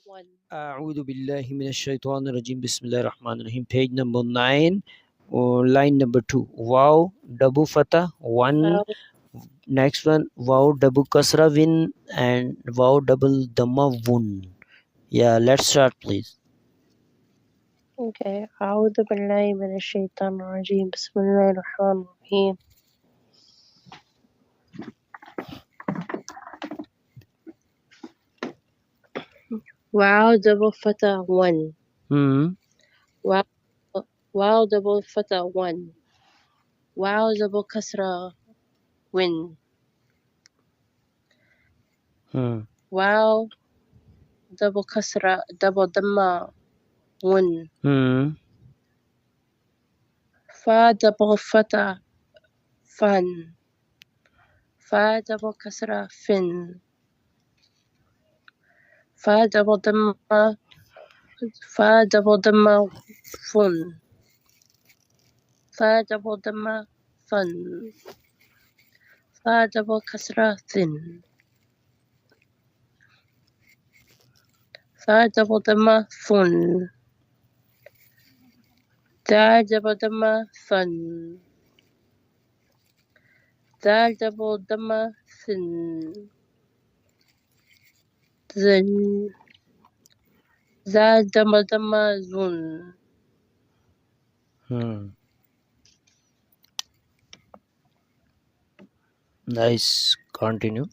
one. أعوذ بالله من الشيطان الرجيم بسم الله الرحمن الرحيم. Page number 9 or line number 2. Wow double fatah 1. Wow. Next one wow double kasra win and wow double dhamma wun. Yeah, let's start please. Okay. أعوذ بالله من الشيطان الرجيم بسم الله الرحمن الرحيم. Wow double fatah one. Wow wow double fatah one. Wow double kasra win. Wow double kasra double dhamma win. Fa double fatah fun. Fa double kasra fin. Fa double dhamma fun. Fa double dhamma fun. Fa double kasra thin. Fa double dhamma fun. Da double dhamma fun. Da double dhamma thin. Zin. Za double dhamma zun. Nice. Continue.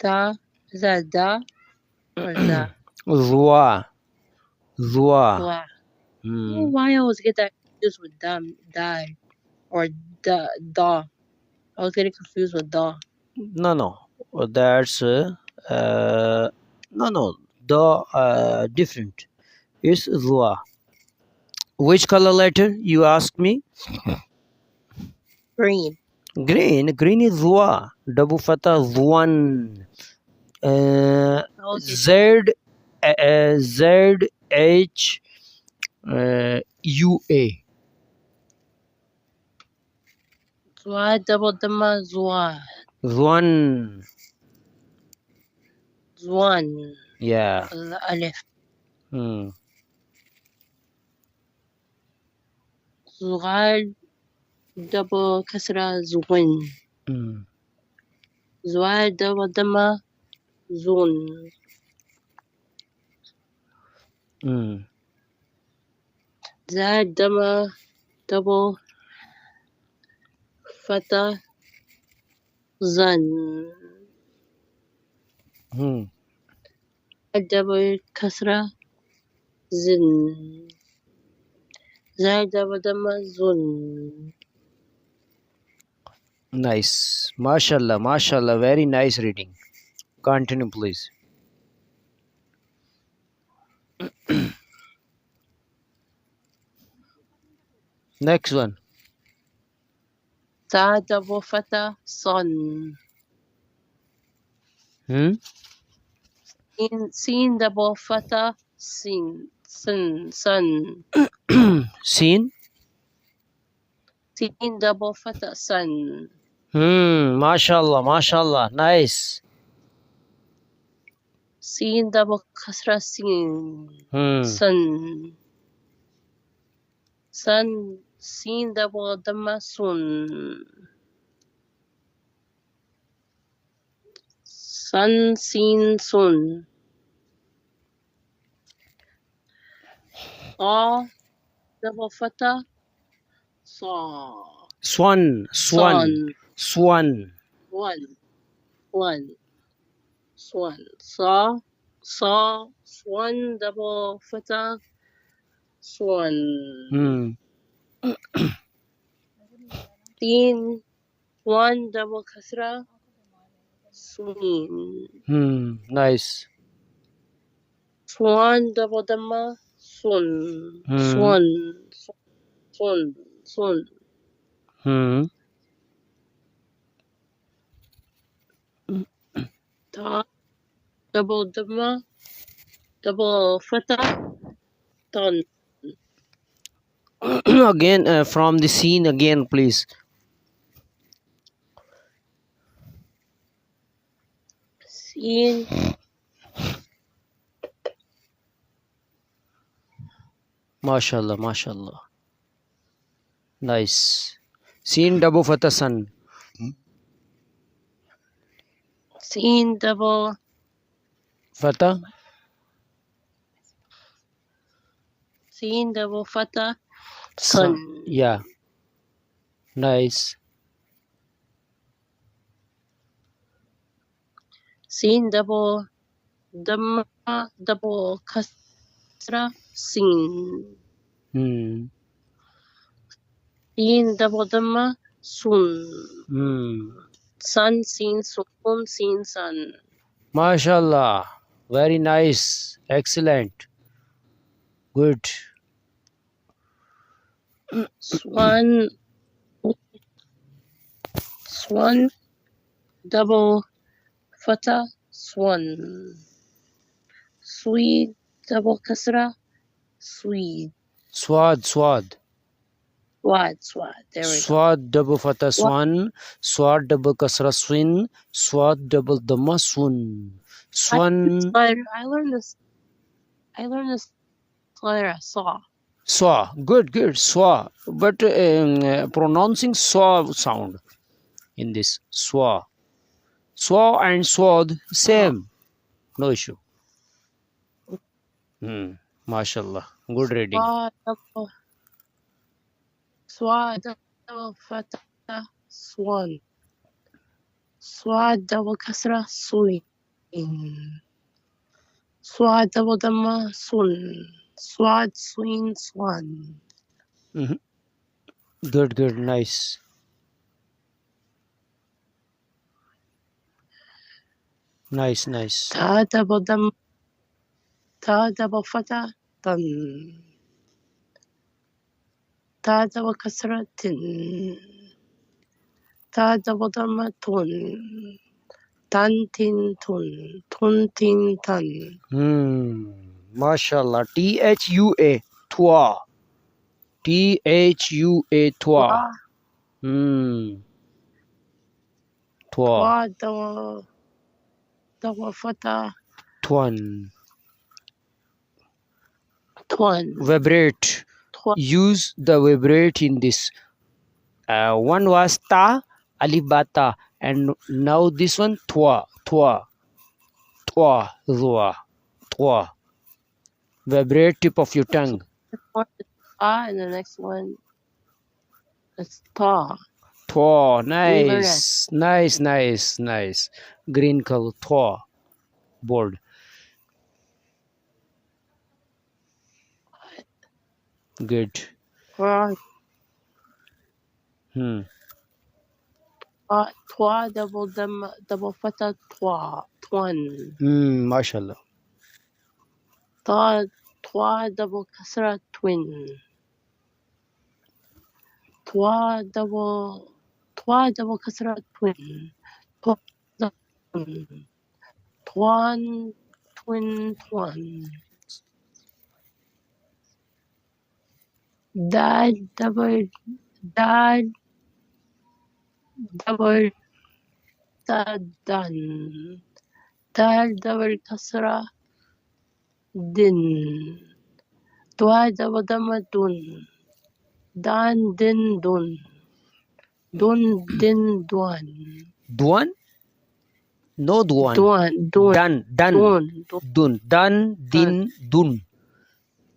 Da za da or za. Zua. Wow. Why I always get that confused with da or da. I was getting confused with da. No. That's no. The different. It's Zua. Which color letter you asked me? Green. Green is Zua. Double fatah Zuan. Okay. ZH UA. Zwa double dhamma zwa. Zuan. Zwan. Yeah. Alif. Zwa double kasra zwin. Zwa double dhamma zun. Za dhamma double fatah zan. Double kasra zin. Za double dhamma zun. Nice. Mashallah. Very nice reading. Continue, please. Next one. Sa double fatah son. Sin double fatah sin. Sun. Seen? Sin double fatah sun. Mashallah. Nice. Sin double kasra sin. Sun. Sun. Sin double dhamma sun. Sun sin sun. Sa double fatah sa. Swan. One. Sa swan double fatah swan. Sin one double kasra sween. Nice. Swan double dhamma sun. Sun. Ta double dhamma double fatah tan. Again from the scene again please. سين MashaAllah, MashaAllah. Nice. Seen double fatah sun. سين double Fatah. سين double فتح Sun. sun. Yeah. Nice. سين double ضمة double كسرة سين. سين double ضمة سون. sun سين سكون سين sun. MashaAllah. Very nice. Excellent. Good. Swan swan double fatah swan. Sweet double kasra sweet. Swad, swad. Swad there we go. Swad double fatah swan. Swad double kasra swin. Swad double dhamma sun. Swan. I learned this letter saw. Swa. Good, good. Swa. But pronouncing swa sound in this. Swa. Swa and swad same. No issue. MashaAllah. Good reading. Swad double fatah swan. Swad double kasra swin. Swad double dhamma sun. Swad swing swan. Good, good. Nice. Nice, nice. Ta double dhamma ta double fatah tan. Ta double kasra tin. Ta double dhamma tun. Tan tin tun. Tun tin tan. MashaAllah. THUA. Twa. THUA. Twa. Twa. Twa double fatah Twan. twan. Vibrate. Twa. Use the vibrate in this. One was ta, alif ba ta, and now this one twa, twa, twa, zwa, twa. Vibrate tip of your tongue. And the next one is ta. Twa. Nice, nice, nice, nice. Green color. Twa. Board. Good. Twa double fatah twa. Twan. MashaAllah. Twa double kasra twin. Twa double kasra twin. Twan twin twan. Dad double dan. Dal double kasra din. Twa double dhamma dun. Dan din dun. Dun din duan. Duan? No duan. Duan. Dan. Dun. Dan, din, dun.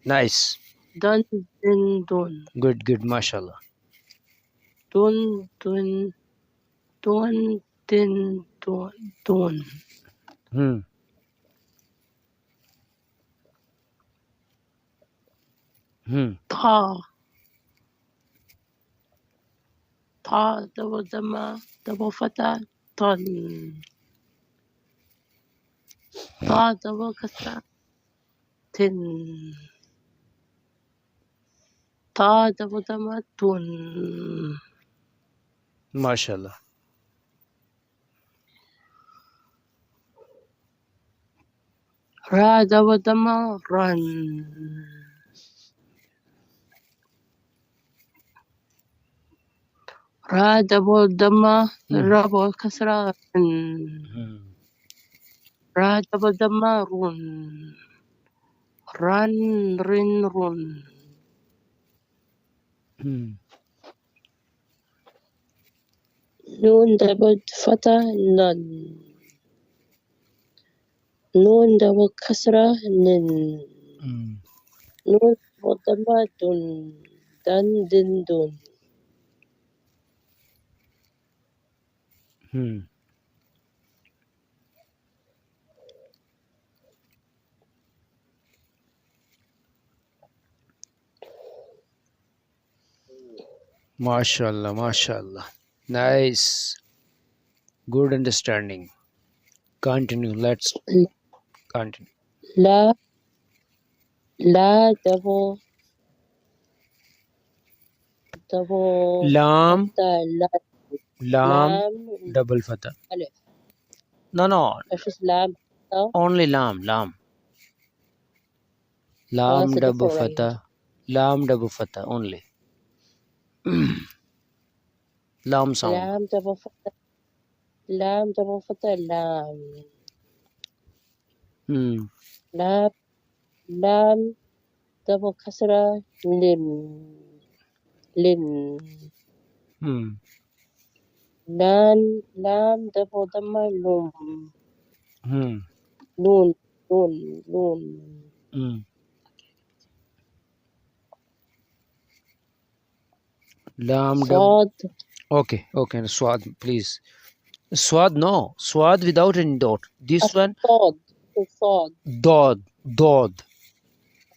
Nice. Dun din dun. Good, good. MashaAllah. Dun din dun. Ta double dhamma double fatah tan. Ta double kasra tin. Ta double dhamma tun. MashaAllah. Ra double dhamma run. Ra double dhamma double kasra ran. Ra double dhamma run. Run, rin, run. Noon double fatha nun. Noon double kasra nin. Noon double dhamma dun. Dan din dun. MashaAllah, MashaAllah. Nice. Good understanding. Continue. Let's continue. La double Lam, fatha la. lam, Lam double fatha. alif. No. It's just lam. No? Only lam. Lam That's a double different fatha. range. Lam double fatha only. Lam sound. Lam double fatha. Lam double fatha lam. Lam double kasra lim. Lin. Lam double dhamma lum. Noon. Lam double. Sad. Okay. Swad, please. Swad, no. Swad without any dot. This one. Sad. Dod.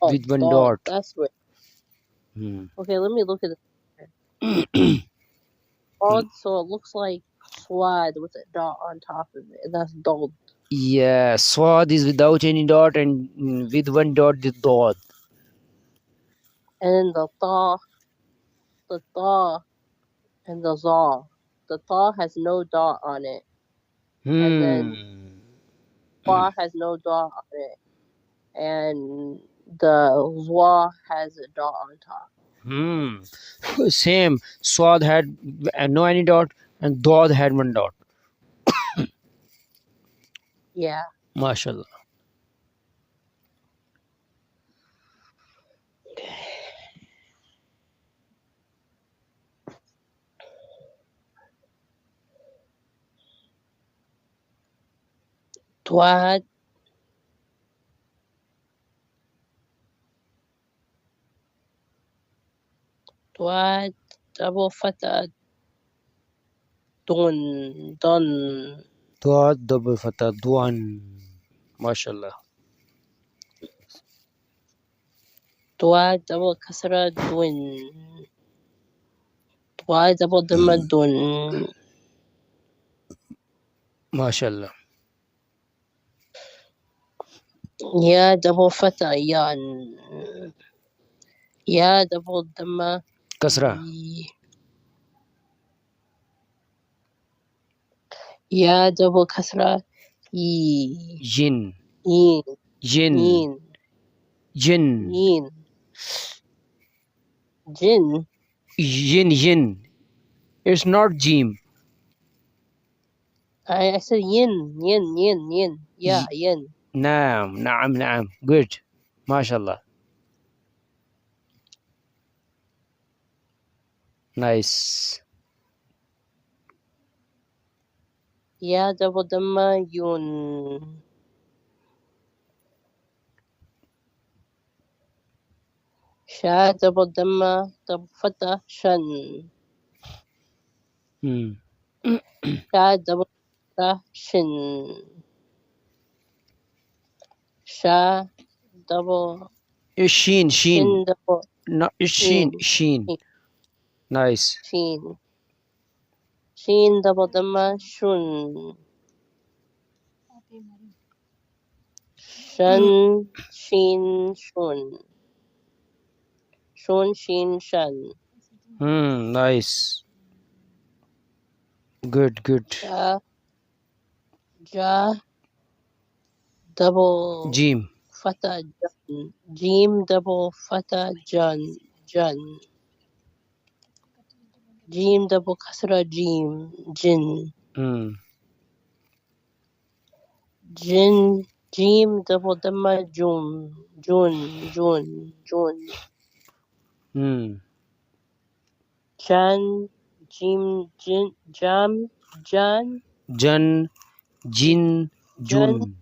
With one dot. That's right. Okay, let me look at it. Sad, so it looks like swad with a dot on top of it, and that's dod. Yeah, swad is without any dot and with one dot the dot. And then the ta and the za. The ta has no dot on it. And then fa has no dot on it. And the zwa has a dot on top. Same. Swad had no any dot and dod had one dot. Yeah. MashaAllah. Twad. Double fatha. Dun. Dod double fatha duan. MashaAllah. Twad double kasra dun. Twad double dhamma dun. MashaAllah. Ya double fatha yan. Ya double dhamma Kasra. Ya double kasra Yin. Jin. It's not jim. I said yin. Yeah, yin. Naam. Good. MashaAllah. Nice. Ya double dhamma yun. Sha double dhamma double fatha shan. Sha double fatha shin. Sha double Sheen. double No, it's sheen. Nice. Sheen double dhamma shun. Shan sheen shun. Shun sheen shan. Nice. Good. Ja double Jim. fatha jan. Jim double fatha jan. Jim double kasra jim. Jin. Jin, Jim, double dama, Jun, Jun, Jun, Jun. Jan, Jim, Jin, Jam, Jan, Jan, Jin, Jun.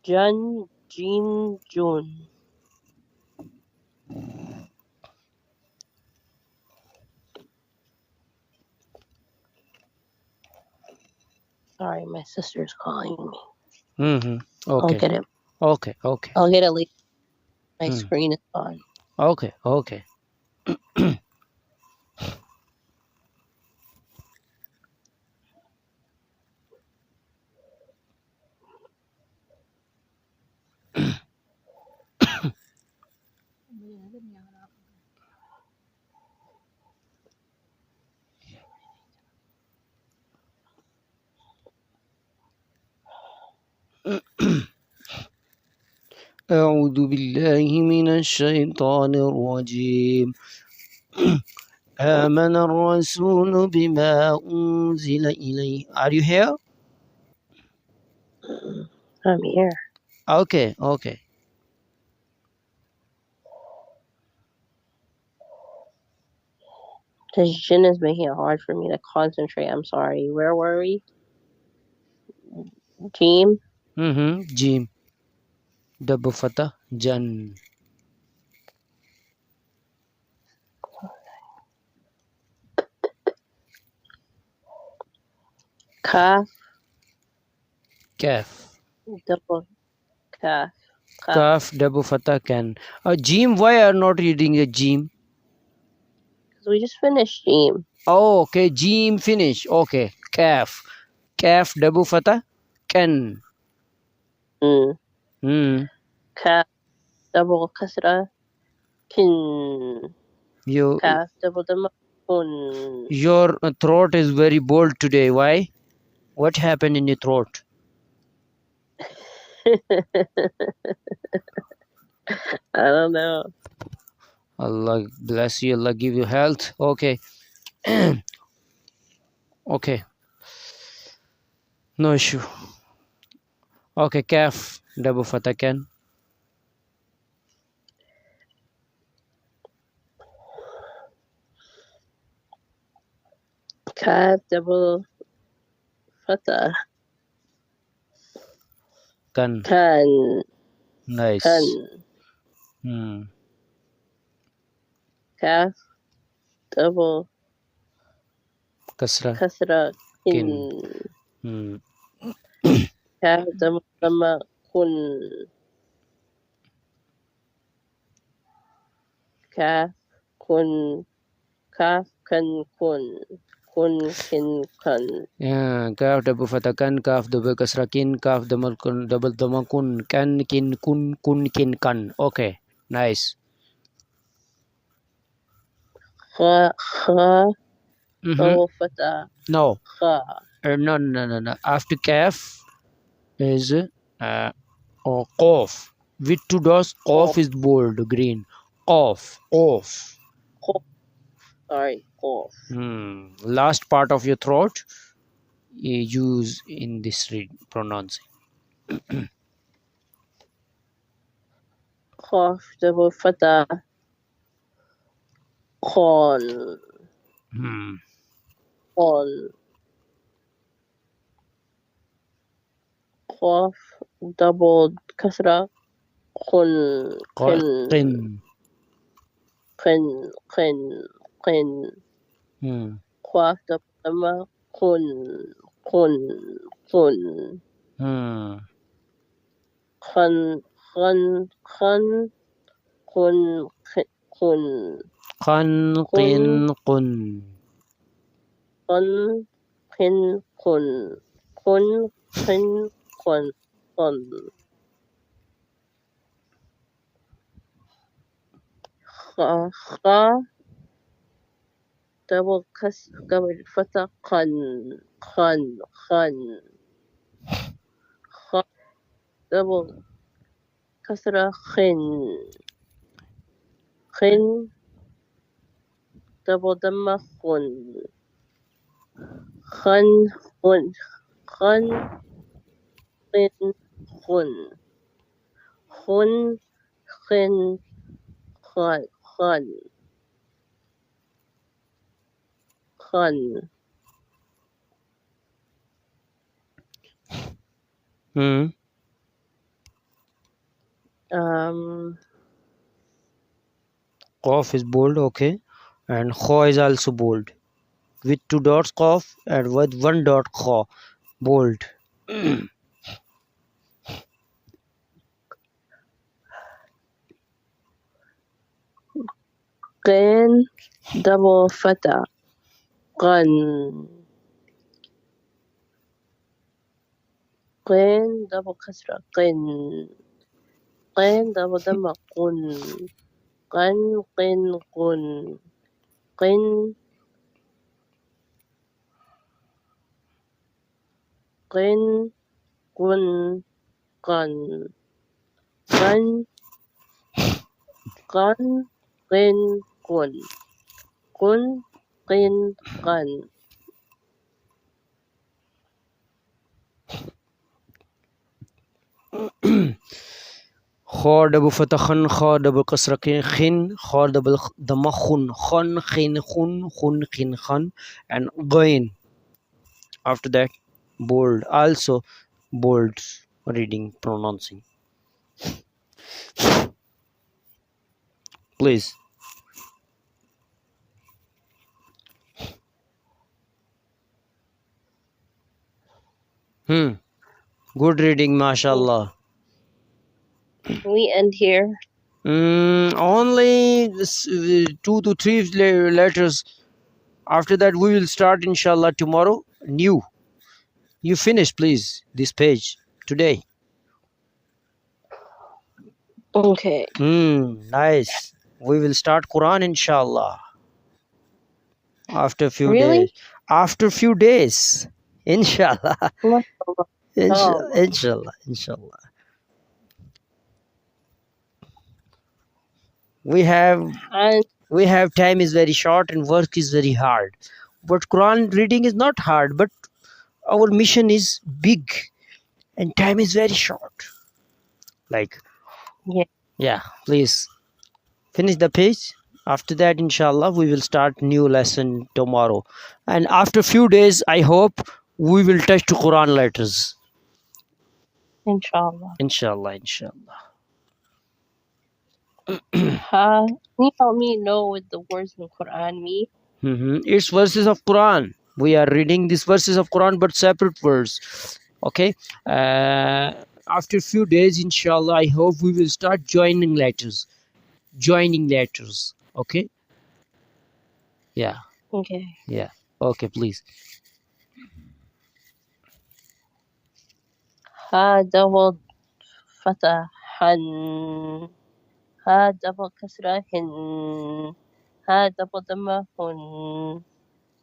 Jan, Jin, Jun. Sorry, my sister's calling me. I'll Okay. get it. Okay. Okay. I'll get it later. My screen is on. Okay. Okay. أعوذ بالله من الشيطان الرجيم آمن الرسول بما أنزل إليه. Are you here? I'm here. Okay. Okay. This Jin is making it hard for me to concentrate. I'm sorry. Where were we? Jim? Jim. Double fatah. Jan. Kaf, Kaf. double kaf. Kaf. Double fatah can. Jim, why are not reading a Jim? Because we just finished Jim. Oh, okay. Jim finish. Okay. Kaf. Kaf. Double fatah. Can. Kaf, double kasra. Kin. Kaf, double dama. Kun. Your throat is very bold today. Why? What happened in your throat? I don't know. Allah bless you. Allah give you health. Okay. Okay. No issue. Okay. Kaf. Double fatah can. Kaf, double fatah. Kan. Kan. Nice. Kan. Kaf, double Kasra. kasra. Kin. Kaf, double dama. Kun. Kaf, kun. Kaf, kan, kun. Kun, kin, kan. Yeah. Kaf double fatah kan. Kaf double kasra kin. Kaf double dama kun. Kan kin kun kun kin kan. Okay. Nice. Kha, double fatah. No. Kha. No. After kaf is qaf. With two dots, qaf is bold, green. Qaf. Sorry, qaf. Last part of your throat you use in this pronouncing. Qaf, double fatah. Khon. Khon. Qaf, double kasra. Khun. Qin. Qin. Qaf, double dama. Kun. Khan. Kun. Khan qin qun. Kun, qin, kun. Kun, qin, kun. Kun. Kha, double fatah. Khan. Kha, double kasra. Khin, double dama. Khun. Khan, خن خن خن خن خن خن خن Qaf is bold, okay, and Kha is also bold. With 2 dots Qaf and with 1 dot Kha, bold. قين double فتح قن قين double كسرة قن قين double ضمة قن قن قن قن قن قن قن قن قن قن قن قن قن قن قن Kha double fatah khan, Kha double kasra khin, Kha double dhamma khun, khan khin khun, khun khin khan, and gain. After that, bold, also bold reading, pronouncing. Please. Good reading, mashallah. We end here. Only 2 to 3 letters. After that, we will start, inshallah, tomorrow. New. You finish, please, this page today. Okay. Nice. We will start Quran, inshallah. After few Really? days. After few days. Inshallah. MashaAllah. Inshallah. Inshallah. We have time is very short and work is very hard. But Quran reading is not hard, but our mission is big and time is very short. Like, yeah, please finish the page. After that, inshallah, we will start new lesson tomorrow. And after few days, I hope we will touch to Quran letters. Inshallah. Inshallah, inshallah. Can you help me know what the words in Quran mean? It's verses of Quran. We are reading these verses of Quran, but separate verse. Okay. After few days, inshallah, I hope we will start joining letters. Okay. Yeah. Okay. Yeah. Okay, please. Ha double fatah han. Ha double kasra hin. Ha double dhamma hun.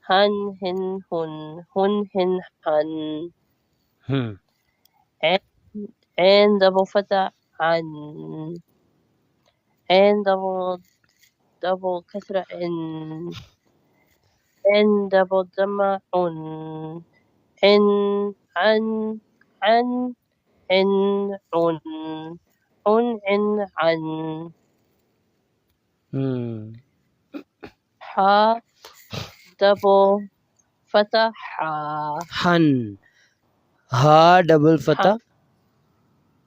Han hin hun. Hun hin han. And double fatah an. And double kasra in. And double dhamma un. In an an in un in an. Ha double fatah ha. Han. Ha double fatah.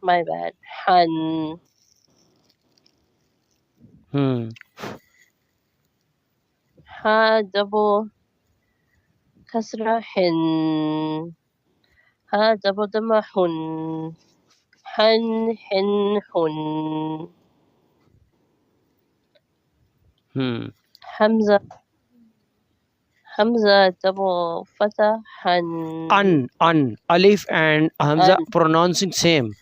My bad. Han. Ha double kasra hin. Ha double dhamma hun. Han hin hun. Hamza double fatah han. An. Alif and Hamza pronouncing same.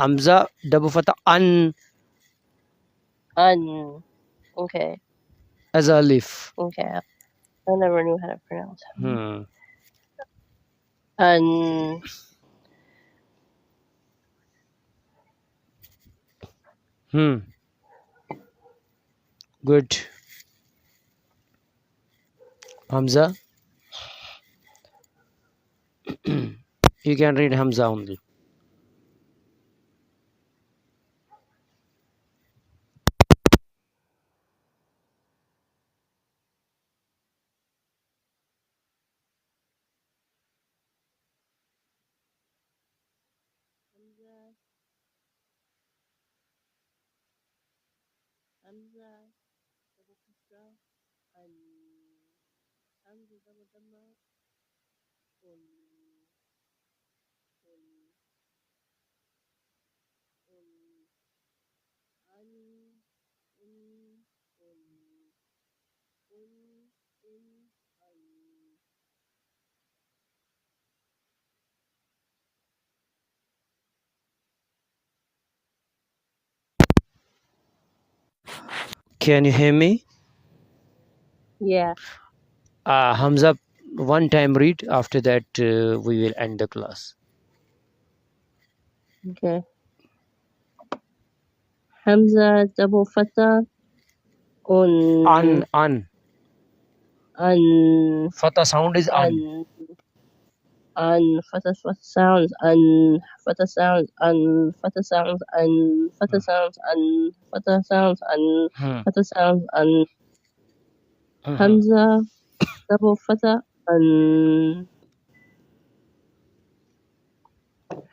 Hamza double fatah an. An. Okay. As alif. Okay. I never knew how to pronounce it. An. Good. Hamza. You can read Hamza only. Hamza double kasra and Hamza double dhamma un an in an. Can you hear me? Yeah. Hamza, one time read. After that, we will end the class. Okay. Hamza double fatha un An. an Fatha sound is an. fatha sounds an fatha sounds an fatha sounds an fatha sounds an fatha sounds an fatha sounds an. Hamza double fatha an.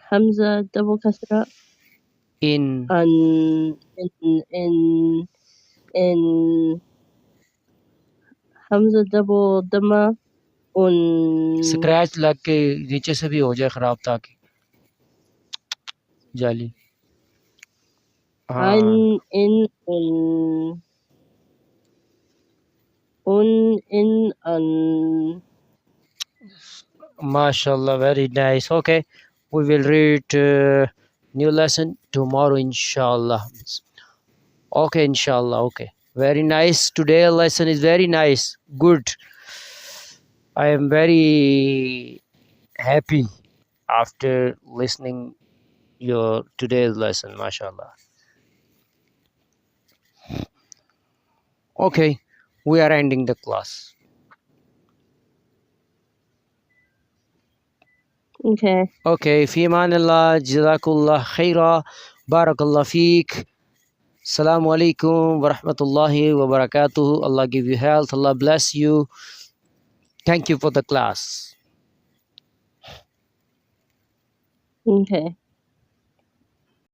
Hamza double kasra In. an in. Hamza double dhamma un اسکریچ لگ کے نیچے سے بھی ہو جائے خراب تاکہ جالی. an in in an. MashaAllah, very nice. Okay, we will read new lesson tomorrow, inshallah. Okay, inshallah. Okay, very nice. Today's lesson is very nice. Good. I am very happy after listening your today's lesson. MashaAllah. Okay, we are ending the class. Okay. في امان الله. جزاك الله خيرا. بارك الله فيك. Assalamu alaikum wa rahmatullahi wa barakatuh. Allah give you health. Allah bless you. Thank you for the class. Okay.